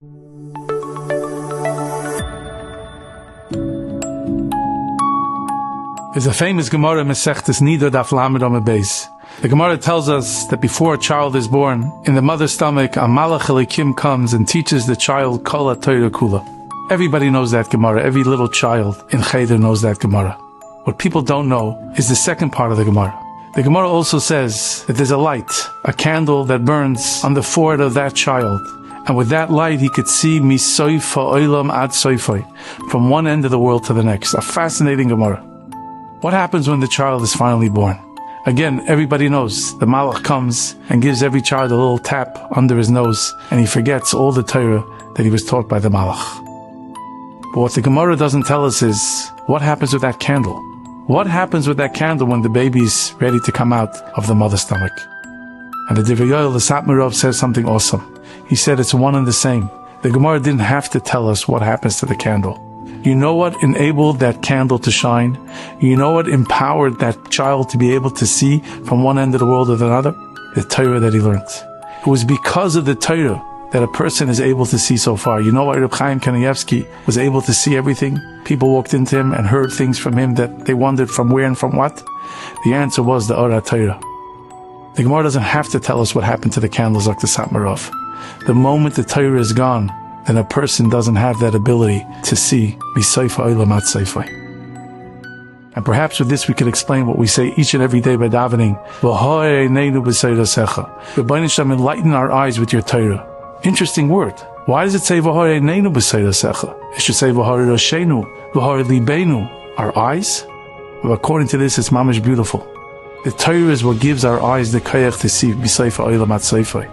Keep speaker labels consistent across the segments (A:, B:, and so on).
A: There's a famous Gemara in Masechtas Nida Daf Lamed Amud Beis. The Gemara tells us that before a child is born, in the mother's stomach, a Malach Elikim comes and teaches the child Kol HaTorah Kula. Everybody knows that Gemara. Every little child in Cheder knows that Gemara. What people don't know is the second part of the Gemara. The Gemara also says that there's a light, a candle that burns on the forehead of that child. And with that light, he could see Misoif ha'olam ad soifai, from one end of the world to the next. A fascinating Gemara. What happens when the child is finally born? Again, everybody knows the Malach comes and gives every child a little tap under his nose, and he forgets all the Torah that he was taught by the Malach. But what the Gemara doesn't tell us is, what happens with that candle? What happens with that candle when the baby's ready to come out of the mother's stomach? And the Divrei Yoel, the Satmarov, says something awesome. He said it's one and the same. The Gemara didn't have to tell us what happens to the candle. You know what enabled that candle to shine? You know what empowered that child to be able to see from one end of the world to another? The Torah that he learned. It was because of the Torah that a person is able to see so far. You know why Reb Chaim Kanievsky was able to see everything? People walked into him and heard things from him that they wondered from where and from what? The answer was the Ora Torah. The Gemara doesn't have to tell us what happened to the candles like the Satmarov. The moment the Torah is gone, then a person doesn't have that ability to see Misoif ha'olam ad soifai. And perhaps with this we could explain what we say each and every day by davening. V'ha'orei eineinu b'seirosecha. Rebbeinu Shem, enlighten our eyes with your Torah. Interesting word. Why does it say V'ha'orei eineinu b'seirosecha? It should say V'ha'orei roshenu, V'ha'orei libeinu. Our eyes? Well, according to this, it's mamish beautiful. The Torah is what gives our eyes the koyach to see Misoif ha'olam ad soifai.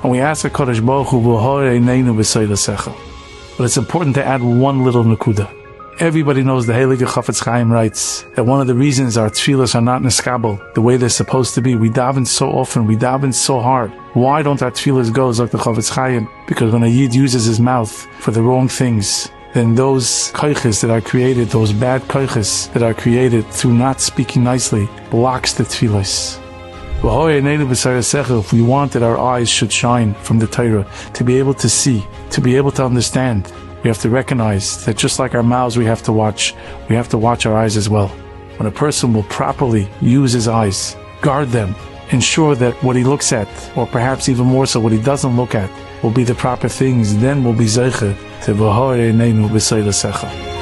A: And we ask HaKadosh Baruch Hu, V'ha'orei eineinu b'seirosecha. But it's important to add one little nakuda. Everybody knows the Heilige Chafetz Chaim writes that one of the reasons our tefillos are not neskabel the way they're supposed to be, we daven so often, we daven so hard. Why don't our tefillos go like the Chafetz Chaim? Because when a Yid uses his mouth for the wrong things, then those koiches that are created, those bad koiches that are created through not speaking nicely, blocks the tefillos. If we want that our eyes should shine from the Torah, to be able to see, to be able to understand, we have to recognize that just like our mouths we have to watch our eyes as well. When a person will properly use his eyes, guard them, ensure that what he looks at, or perhaps even more so what he doesn't look at, will be the proper things, then will be zeicher to V'ha'orei eineinu b'seirosecha.